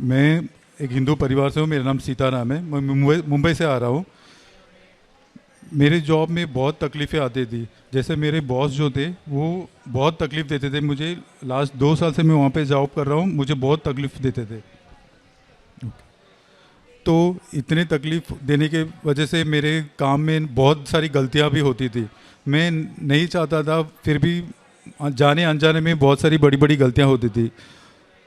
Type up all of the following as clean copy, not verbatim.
मैं एक हिंदू परिवार से हूँ। मेरा नाम सीताराम है। मैं मुंबई से आ रहा हूँ। मेरे जॉब में बहुत तकलीफ़ें आती थी। जैसे मेरे बॉस जो थे वो बहुत तकलीफ़ देते थे मुझे। लास्ट 2 साल से मैं वहाँ पे जॉब कर रहा हूँ, मुझे बहुत तकलीफ़ देते थे। तो इतने तकलीफ़ देने के वजह से मेरे काम में बहुत सारी गलतियाँ भी होती थी। मैं नहीं चाहता था, फिर भी जाने अनजाने में बहुत सारी बड़ी बड़ी गलतियाँ होती थी।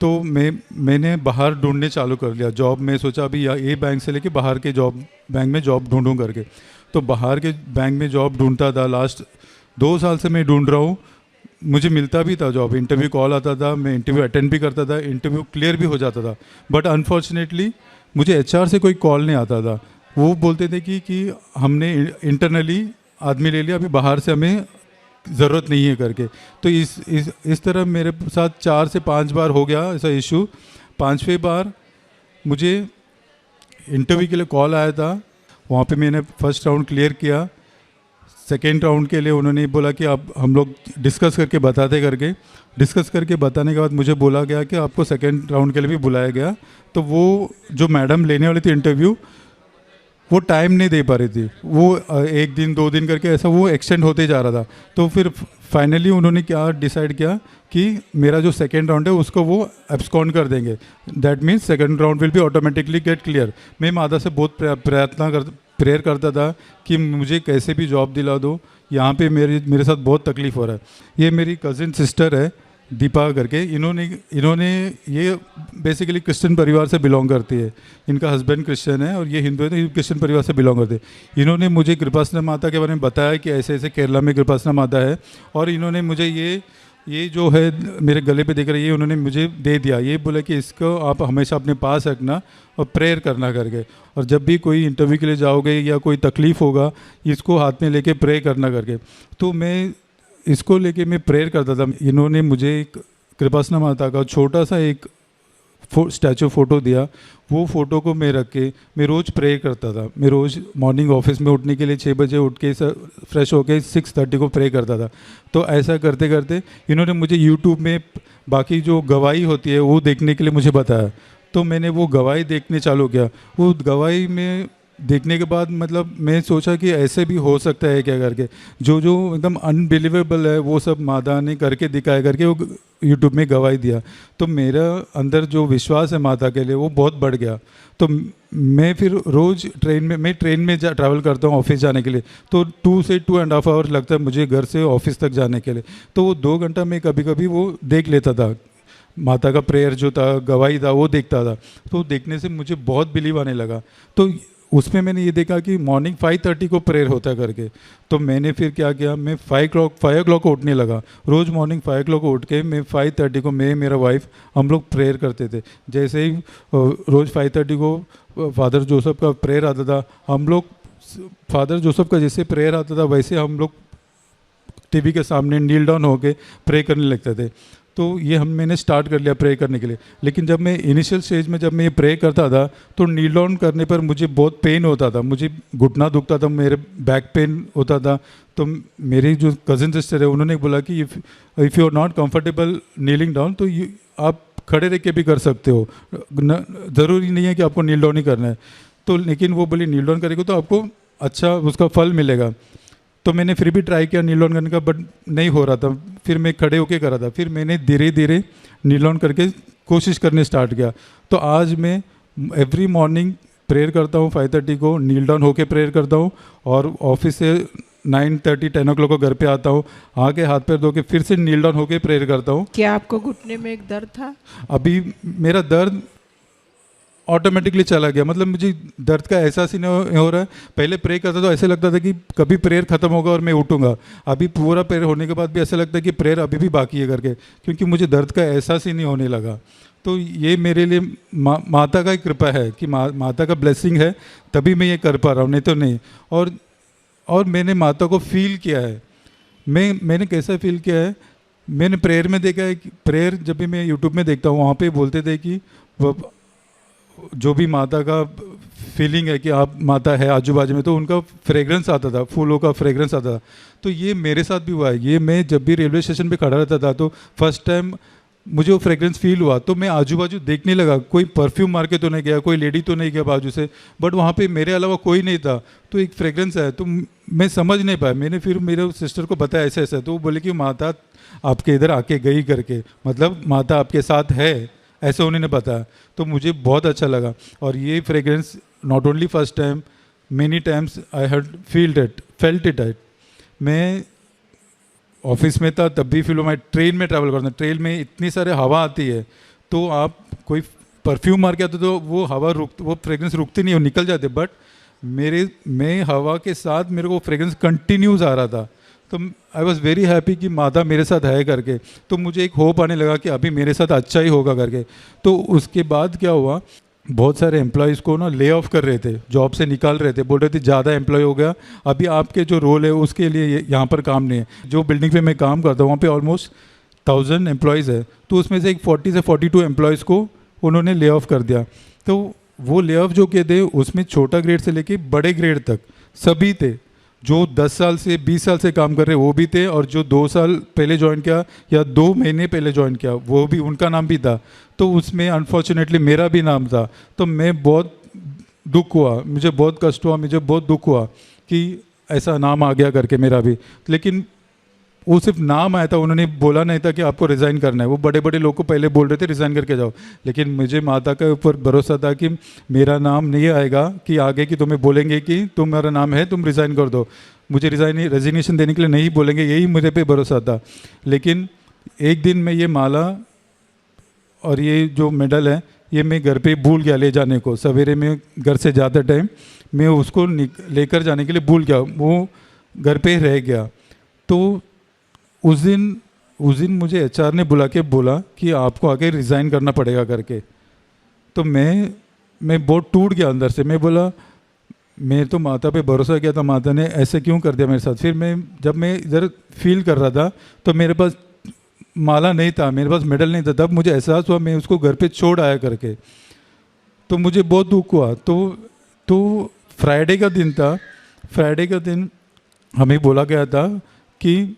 तो मैंने बाहर ढूंढने चालू कर लिया जॉब में। सोचा अभी या ये बैंक से लेके बाहर के जॉब बैंक में जॉब ढूंढूं करके। तो बाहर के बैंक में जॉब ढूंढता था। लास्ट 2 साल से मैं ढूंढ रहा हूँ। मुझे मिलता भी था जॉब, इंटरव्यू कॉल आता था, मैं इंटरव्यू अटेंड भी करता था, इंटरव्यू क्लियर भी हो जाता था। बट अनफॉर्चुनेटली मुझे एचआर से कोई कॉल नहीं आता था। वो बोलते थे कि हमने इंटरनली आदमी ले लिया, अभी बाहर से हमें ज़रूरत नहीं है करके। तो इस तरह मेरे साथ 4 से 5 बार हो गया ऐसा इशू। 5वें बार मुझे इंटरव्यू के लिए कॉल आया था। वहाँ पे मैंने फर्स्ट राउंड क्लियर किया। सेकेंड राउंड के लिए उन्होंने बोला कि अब हम लोग डिस्कस करके बताते करके। डिस्कस करके बताने के बाद मुझे बोला गया कि आपको सेकेंड राउंड के लिए भी बुलाया गया। तो वो जो मैडम लेने वाली थी इंटरव्यू, वो टाइम नहीं दे पा रही थी। वो 1 दिन 2 दिन करके ऐसा वो एक्सटेंड होते जा रहा था। तो फिर फाइनली उन्होंने क्या डिसाइड किया कि मेरा जो सेकेंड राउंड है उसको वो एब्सकॉन्ड कर देंगे। That means second round will be automatically get clear. मैं माता से बहुत प्रेयर करता था कि मुझे कैसे भी जॉब दिला दो। यहाँ पे मेरे साथ बहुत तकलीफ़ हो रहा है। ये मेरी कज़िन सिस्टर है दीपा करके। इन्होंने ये बेसिकली क्रिश्चियन परिवार से बिलोंग करती है। इनका हस्बैंड क्रिश्चियन है और ये हिंदू है, तो ये क्रिश्चियन परिवार से बिलोंग करते हैं। इन्होंने मुझे कृपासना माता के बारे में बताया कि ऐसे ऐसे केरला में कृपासना माता है। और इन्होंने मुझे ये जो है मेरे गले पे देख रही है, उन्होंने मुझे दे दिया। ये बोला कि इसको आप हमेशा अपने पास रखना और प्रेयर करना करके। और जब भी कोई इंटरव्यू के लिए जाओगे या कोई तकलीफ़ होगा, इसको हाथ में लेके प्रे करना करके। तो मैं इसको लेके मैं प्रेयर करता था। इन्होंने मुझे एक कृपासना माता का छोटा सा एक स्टैचू फ़ोटो दिया। वो फ़ोटो को मैं रख के मैं रोज़ प्रे करता था। मैं रोज़ मॉर्निंग ऑफिस में उठने के लिए 6 बजे उठ के फ्रेश होके 6:30 को प्रे करता था। तो ऐसा करते करते इन्होंने मुझे यूट्यूब में बाकी जो गवाही होती है वो देखने के लिए मुझे बताया। तो मैंने वो गवाही देखने चालू किया। वो गवाही में देखने के बाद मतलब मैं सोचा कि ऐसे भी हो सकता है क्या करके। जो जो एकदम अनबिलीवेबल है वो सब माता ने करके दिखाया करके वो यूट्यूब में गवाही दिया। तो मेरा अंदर जो विश्वास है माता के लिए वो बहुत बढ़ गया। तो मैं फिर रोज़ ट्रेन में ट्रैवल करता हूँ ऑफिस जाने के लिए। तो 2 से 2.5 आवर्स लगता है मुझे घर से ऑफिस तक जाने के लिए। तो वो 2 घंटा मैं कभी कभी वो देख लेता था। माता का प्रेयर जो था, गवाही था, वो देखता था। तो देखने से मुझे बहुत बिलीव आने लगा। तो उसमें मैंने ये देखा कि मॉर्निंग 5:30 को प्रेयर होता करके। तो मैंने फिर क्या किया, मैं 5 o'clock को उठने लगा। रोज़ मॉर्निंग 5 o'clock को उठ के मैं 5:30 को मैं मेरा वाइफ हम लोग प्रेयर करते थे। जैसे ही रोज़ 5:30 को फादर जोसेफ का प्रेयर आता था, हम लोग फादर जोसेफ का जैसे प्रेयर आता था वैसे हम लोग टीवी के सामने नील डाउन होके प्रे करने लगते थे। तो ये मैंने स्टार्ट कर लिया प्रे करने के लिए। लेकिन जब मैं इनिशियल स्टेज में जब मैं ये प्रे करता था तो नील डाउन करने पर मुझे बहुत पेन होता था। मुझे घुटना दुखता था, मेरे बैक पेन होता था। तो मेरी जो कज़न सिस्टर है उन्होंने बोला कि if you are not comfortable kneeling down तो आप खड़े रह के भी कर सकते हो, ज़रूरी नहीं है कि आपको नील डाउन ही करना है। तो लेकिन वो बोली नील डाउन करेगा तो आपको अच्छा उसका फल मिलेगा। तो मैंने फिर भी ट्राई किया नील डाउन करने का, बट नहीं हो रहा था। फिर मैं खड़े होके करा था। फिर मैंने धीरे धीरे नील डाउन करके कोशिश करने स्टार्ट किया। तो आज मैं एवरी मॉर्निंग प्रेयर करता हूँ 5:30 को, नील डाउन होके प्रेयर करता हूँ। और ऑफिस से 9:30 10 o'clock को घर पे आता हूँ, आके हाथ पैर धो के फिर से नील डाउन होके प्रेयर करता हूँ। क्या आपको घुटने में एक दर्द था? अभी मेरा दर्द ऑटोमेटिकली चला गया। मतलब मुझे दर्द का एहसास ही नहीं हो रहा है। पहले प्रे करता तो ऐसे लगता था कि कभी प्रेयर ख़त्म होगा और मैं उठूंगा। अभी पूरा प्रेयर होने के बाद भी ऐसा लगता है कि प्रेयर अभी भी बाकी है करके, क्योंकि मुझे दर्द का एहसास ही नहीं होने लगा। तो ये मेरे लिए माता का ही कृपा है कि माता का ब्लेसिंग है, तभी मैं ये कर पा रहा हूँ, नहीं तो नहीं। और मैंने माता को फील किया है। मैंने कैसा फील किया है, मैंने प्रेयर में देखा है कि प्रेयर जब भी मैं यूट्यूब में देखता हूँ वहाँ पे बोलते थे कि जो भी माता का फीलिंग है कि आप माता है आजू बाजू में, तो उनका फ्रेग्रेंस आता था, फूलों का फ्रेग्रेंस आता था। तो ये मेरे साथ भी हुआ है। ये मैं जब भी रेलवे स्टेशन पे खड़ा रहता था तो फर्स्ट टाइम मुझे वो फ्रेग्रेंस फील हुआ, तो मैं आजू बाजू देखने लगा, कोई परफ्यूम मार के तो नहीं गया, कोई लेडी तो नहीं गया बाजू से, बट वहाँ पे मेरे अलावा कोई नहीं था। तो एक फ्रेग्रेंस आया, तो मैं समझ नहीं पाया। मैंने फिर मेरे सिस्टर को बताया ऐसा ऐसा, तो वो बोले कि माता आपके इधर आके गई करके, मतलब माता आपके साथ है, ऐसे उन्होंने बताया। तो मुझे बहुत अच्छा लगा। और ये fragrance not only first time, many times I had felt it. मैं ऑफिस में था तब भी फील हुआ, मैं ट्रेन में ट्रैवल करता हूँ, ट्रेन में इतनी सारे हवा आती है, तो आप कोई परफ्यूम मार के आते तो वो हवा वो फ्रेग्रेंस रुकती नहीं, वो निकल जाते, बट मैं हवा के साथ मेरे को फ्रेग्रेंस कंटिन्यूस आ रहा था। तो आई वॉज वेरी हैप्पी कि माता मेरे साथ है करके। तो मुझे एक होप आने लगा कि अभी मेरे साथ अच्छा ही होगा करके। तो उसके बाद क्या हुआ, बहुत सारे एम्प्लॉयज़ को ना ले ऑफ कर रहे थे, जॉब से निकाल रहे थे, बोल रहे थे ज़्यादा एम्प्लॉय हो गया, अभी आपके जो रोल है उसके लिए यहाँ पर काम नहीं है। जो बिल्डिंग पे मैं काम करता हूँ वहाँ पे ऑलमोस्ट 1000 एम्प्लॉयज़ है, तो उसमें से एक 40 से 42 एम्प्लॉयज़ को उन्होंने ले ऑफ कर दिया। तो वो ले ऑफ जो किए थे उसमें छोटा ग्रेड से लेके बड़े ग्रेड तक सभी थे। जो 10 साल से 20 साल से काम कर रहे वो भी थे, और जो 2 साल पहले ज्वाइन किया या 2 महीने पहले ज्वाइन किया वो भी, उनका नाम भी था। तो उसमें अनफॉर्चुनेटली मेरा भी नाम था। तो मैं बहुत दुख हुआ, मुझे बहुत कष्ट हुआ, मुझे बहुत दुख हुआ कि ऐसा नाम आ गया करके मेरा भी। लेकिन वो सिर्फ नाम आया था, उन्होंने बोला नहीं था कि आपको रिज़ाइन करना है। वो बड़े बड़े लोग को पहले बोल रहे थे रिज़ाइन करके जाओ, लेकिन मुझे माता के ऊपर भरोसा था कि मेरा नाम नहीं आएगा, कि आगे कि तुम्हें बोलेंगे कि तुम्हारा नाम है, तुम रिज़ाइन कर दो, मुझे रेजिग्नेशन देने के लिए नहीं बोलेंगे, यही मुझे पे भरोसा था। लेकिन एक दिन मैं ये माला और ये जो मेडल है ये मैं घर पे भूल गया ले जाने को। सवेरे में घर से जाते टाइम मैं उसको लेकर जाने के लिए भूल गया, वो घर पे रह गया। तो उस दिन मुझे एचआर ने बुला के बोला कि आपको आगे रिज़ाइन करना पड़ेगा करके। तो मैं बहुत टूट गया अंदर से। मैं बोला मैं तो माता पे भरोसा किया था, माता ने ऐसे क्यों कर दिया मेरे साथ। फिर जब मैं इधर फील कर रहा था तो मेरे पास माला नहीं था, मेरे पास मेडल नहीं था, तब मुझे एहसास हुआ मैं उसको घर पे छोड़ आया करके। तो मुझे बहुत दुख हुआ। तो फ्राइडे का दिन था, फ्राइडे का दिन हमें बोला गया था कि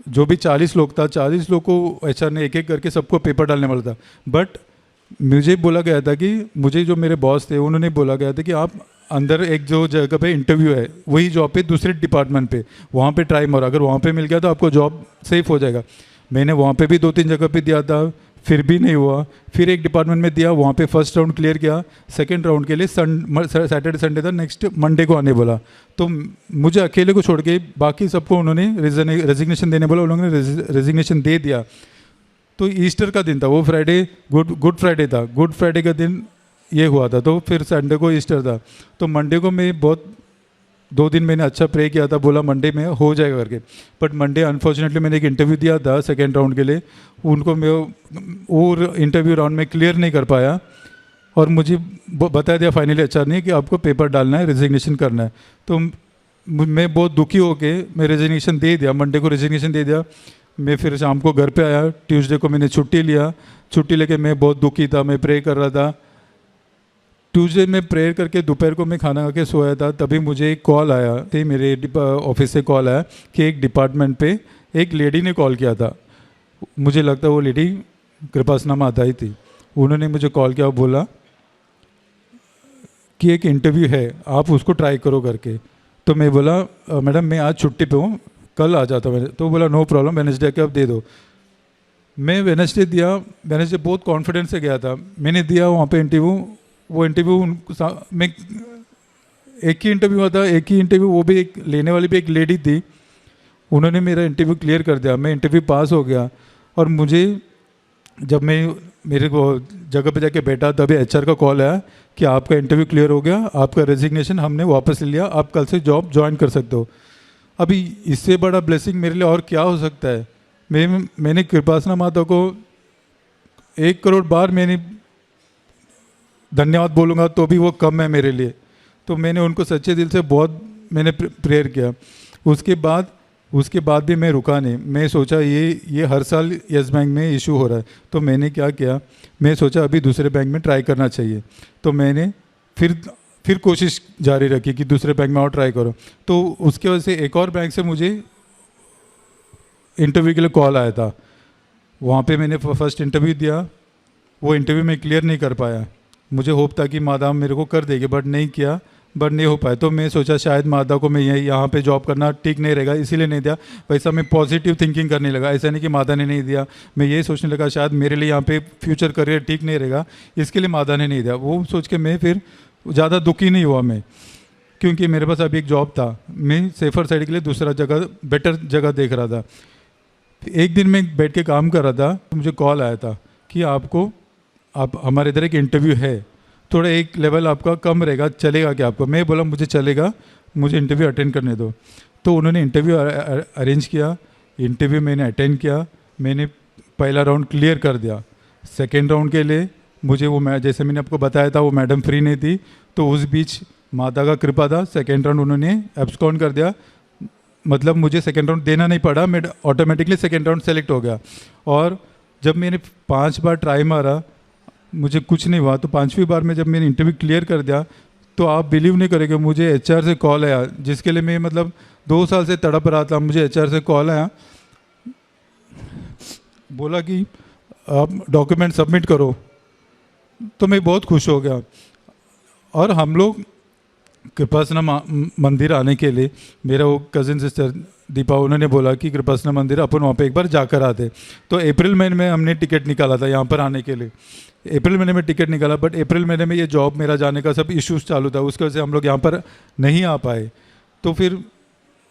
जो भी 40 लोग था, 40 लोग को एचआर ने एक एक करके सबको पेपर डालने वाला था। बट मुझे बोला गया था कि मुझे जो मेरे बॉस थे उन्होंने बोला गया था कि आप अंदर एक जो जगह पे इंटरव्यू है वही जॉब पे दूसरे डिपार्टमेंट पे, वहाँ पे ट्राई मारो, अगर वहाँ पे मिल गया तो आपको जॉब सेफ हो जाएगा। मैंने वहाँ पे भी 2-3 जगह पे दिया था, फिर भी नहीं हुआ। फिर एक डिपार्टमेंट में दिया, वहाँ पे फर्स्ट राउंड क्लियर किया, सेकंड राउंड के लिए सैटरडे संडे था, नेक्स्ट मंडे को आने बोला। तो मुझे अकेले को छोड़ के बाकी सबको उन्होंने रेजिग्नेशन देने बोला, उन्होंने रेजिग्नेशन दे दिया। तो ईस्टर का दिन था वो, फ्राइडे गुड फ्राइडे था, गुड फ्राइडे का दिन ये हुआ था। तो फिर संडे को ईस्टर था। तो मंडे को मैं बहुत 2 दिन मैंने अच्छा प्रे किया था, बोला मंडे में हो जाएगा करके। बट मंडे अनफॉर्चुनेटली मैंने एक इंटरव्यू दिया था सेकेंड राउंड के लिए, उनको मैं वो इंटरव्यू राउंड में क्लियर नहीं कर पाया, और मुझे बता दिया फाइनली एचआर ने कि आपको पेपर डालना है, रेजिग्नेशन करना है। तो मैं बहुत दुखी होके मैं रेजिग्नेशन दे दिया, मंडे को रेजिग्नेशन दे दिया। मैं फिर शाम को घर पे आया, ट्यूसडे को मैंने छुट्टी लिया। छुट्टी लेके मैं बहुत दुखी था, मैं प्रे कर रहा था। ट्यूसडे में प्रेयर करके दोपहर को मैं खाना खा के सोया था, तभी मुझे एक कॉल आया थी, मेरे ऑफिस से कॉल आया कि एक डिपार्टमेंट पे एक लेडी ने कॉल किया था। मुझे लगता है वो लेडी कृपासना माता ही थी। उन्होंने मुझे कॉल किया, बोला कि एक इंटरव्यू है, आप उसको ट्राई करो करके। तो मैं बोला मैडम मैं आज छुट्टी पे हूँ, कल आ जाता हूँ। तो बोला नो प्रॉब्लम, वेडनेसडे के आप दे दो। मैं वेडनेसडे दिया, वेडनेसडे बहुत कॉन्फिडेंस से गया था, मैंने दिया वहाँ पे इंटरव्यू। वो इंटरव्यू में एक ही इंटरव्यू हुआ था, एक ही इंटरव्यू, वो भी एक लेने वाली भी एक लेडी थी। उन्होंने मेरा इंटरव्यू क्लियर कर दिया, मैं इंटरव्यू पास हो गया। और मुझे जब मैं मेरे को जगह पे जाके बैठा तभी एचआर का कॉल आया कि आपका इंटरव्यू क्लियर हो गया, आपका रेजिग्नेशन हमने वापस ले लिया, आप कल से जॉब ज्वाइन कर सकते हो। अभी इससे बड़ा ब्लेसिंग मेरे लिए और क्या हो सकता है। मैंने कृपासना माता को 1 करोड़ बार मैंने धन्यवाद बोलूँगा तो भी वो कम है मेरे लिए। तो मैंने उनको सच्चे दिल से बहुत मैंने प्रेयर किया। उसके बाद भी मैं रुका नहीं। मैं सोचा ये हर साल यस बैंक में इशू हो रहा है, तो मैंने क्या किया, मैं सोचा अभी दूसरे बैंक में ट्राई करना चाहिए। तो मैंने फिर कोशिश जारी रखी कि दूसरे बैंक में और ट्राई करो। तो उसके वजह से एक और बैंक से मुझे इंटरव्यू के लिए कॉल आया था। वहाँ पे मैंने फर्स्ट इंटरव्यू दिया, वो इंटरव्यू में क्लियर नहीं कर पाया। मुझे होप था कि मादा मेरे को कर देगी, बट नहीं किया, बट नहीं हो पाया। तो मैं सोचा शायद मादा को मैं यहाँ पे जॉब करना ठीक नहीं रहेगा, इसीलिए नहीं दिया। वैसा मैं पॉजिटिव थिंकिंग करने लगा, ऐसा नहीं कि मादा ने नहीं दिया, मैं ये सोचने लगा शायद मेरे लिए यहाँ पे फ्यूचर करियर ठीक नहीं रहेगा, इसके लिए मादा ने नहीं दिया। वो सोच के मैं फिर ज़्यादा दुखी नहीं हुआ मैं, क्योंकि मेरे पास अभी एक जॉब था, मैं सेफर साइड के लिए दूसरा जगह, बेटर जगह देख रहा था। एक दिन मैं बैठ के काम कर रहा था, तो मुझे कॉल आया था कि आप हमारे इधर एक इंटरव्यू है, थोड़ा एक लेवल आपका कम रहेगा, चलेगा क्या आपको? मैं बोला मुझे चलेगा, मुझे इंटरव्यू अटेंड करने दो। तो उन्होंने इंटरव्यू अरेंज किया, इंटरव्यू मैंने अटेंड किया, मैंने पहला राउंड क्लियर कर दिया। सेकेंड राउंड के लिए मुझे जैसे मैंने आपको बताया था, वो मैडम फ्री नहीं थी, तो उस बीच माता का कृपा था, सेकेंड राउंड उन्होंने एब्सकॉन्ड कर दिया। मतलब मुझे सेकेंड राउंड देना नहीं पड़ा, मैं ऑटोमेटिकली सेकेंड राउंड सेलेक्ट हो गया। और जब मैंने 5 बार ट्राई मारा, मुझे कुछ नहीं हुआ, तो 5वीं बार में जब मैंने इंटरव्यू क्लियर कर दिया, तो आप बिलीव नहीं करेंगे, मुझे एचआर से कॉल आया, जिसके लिए मैं मतलब 2 साल से तड़प रहा था। मुझे एचआर से कॉल आया, बोला कि आप डॉक्यूमेंट सबमिट करो। तो मैं बहुत खुश हो गया। और हम लोग कृपासना मंदिर आने के लिए, मेरा वो कज़न सिस्टर दीपा, उन्होंने बोला कि कृपासना मंदिर अपन वहाँ पे एक बार जाकर आते। तो अप्रैल महीने में हमने टिकट निकाला था यहाँ पर आने के लिए, अप्रैल महीने में टिकट निकाला, बट अप्रैल महीने में ये जॉब मेरा जाने का सब इश्यूज चालू था, उसकी वजह से हम लोग यहाँ पर नहीं आ पाए। तो फिर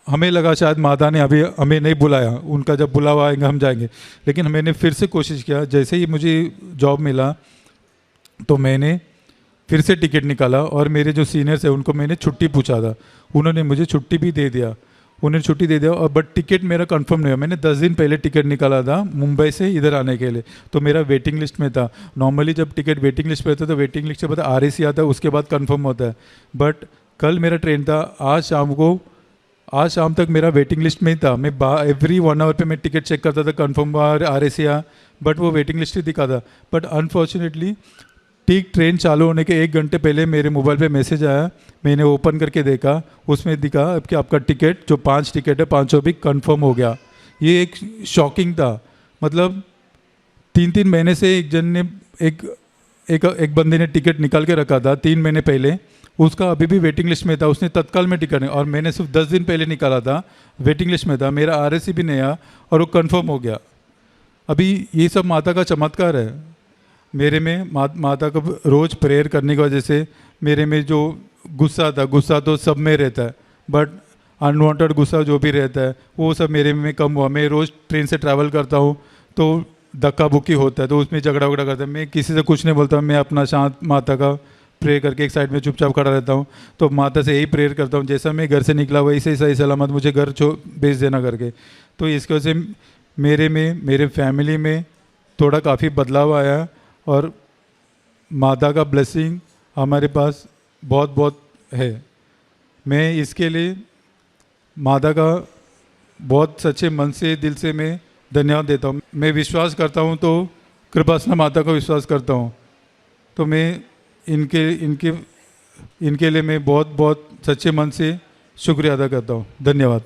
हमें लगा शायद माता ने अभी हमें नहीं बुलाया, उनका जब बुलावा आएगा हम जाएंगे। लेकिन मैंने फिर से कोशिश किया, जैसे ही मुझे जॉब मिला तो मैंने फिर से टिकट निकाला, और मेरे जो सीनियर्स हैं उनको मैंने छुट्टी पूछा था, उन्होंने मुझे छुट्टी भी दे दिया, उन्हें छुट्टी दे दिया। और बट टिकट मेरा कंफर्म नहीं हुआ। मैंने 10 दिन पहले टिकट निकाला था मुंबई से इधर आने के लिए, तो मेरा वेटिंग लिस्ट में था। नॉर्मली जब टिकट वेटिंग लिस्ट पे होता है तो वेटिंग लिस्ट के बाद RAC आता है, उसके बाद कंफर्म होता है। बट कल मेरा ट्रेन था, आज शाम तक मेरा वेटिंग लिस्ट में ही था। मैं एवरी 1 आवर पे मैं टिकट चेक करता था, कंफर्म RAC आया, बट वो वेटिंग लिस्ट ही दिखा था। बट अनफॉर्चुनेटली ठीक ट्रेन चालू होने के 1 घंटे पहले मेरे मोबाइल पे मैसेज आया, मैंने ओपन करके देखा, उसमें दिखा कि आपका टिकट, जो 5 टिकट है, 5 भी कंफर्म हो गया। ये एक शॉकिंग था। मतलब 3-3 महीने से एक बंदे ने टिकट निकाल के रखा था 3 महीने पहले, उसका अभी भी वेटिंग लिस्ट में था, उसने तत्काल में टिकट नहीं, और मैंने सिर्फ 10 दिन पहले निकाला था, वेटिंग लिस्ट में था, मेरा RAC भी नहीं आया और वो कंफर्म हो गया। अभी ये सब माता का चमत्कार है। मेरे में माता को रोज़ प्रेयर करने की वजह से मेरे में जो गुस्सा था, गुस्सा तो सब में रहता है, बट अनवांटेड गुस्सा जो भी रहता है वो सब मेरे में कम हुआ। मैं रोज़ ट्रेन से ट्रैवल करता हूँ तो धक्का बुक्की होता है, तो उसमें झगड़ा वगड़ा करता है, मैं किसी से कुछ नहीं बोलता, मैं अपना शांत माता का प्रे करके एक साइड में चुपचाप खड़ा रहता हूँ। तो माता से यही प्रेयर करता हूँ, जैसा मैं घर से निकला वैसे ही सही सलामत मुझे घर भेज देना करके। तो इसकी वजह से मेरे फैमिली में थोड़ा काफ़ी बदलाव आया, और माता का ब्लेसिंग हमारे पास बहुत बहुत है। मैं इसके लिए माता का बहुत सच्चे मन से, दिल से मैं धन्यवाद देता हूँ। मैं विश्वास करता हूँ तो कृपासना माता को विश्वास करता हूँ, तो मैं इनके लिए मैं बहुत बहुत सच्चे मन से शुक्रिया अदा करता हूँ। धन्यवाद।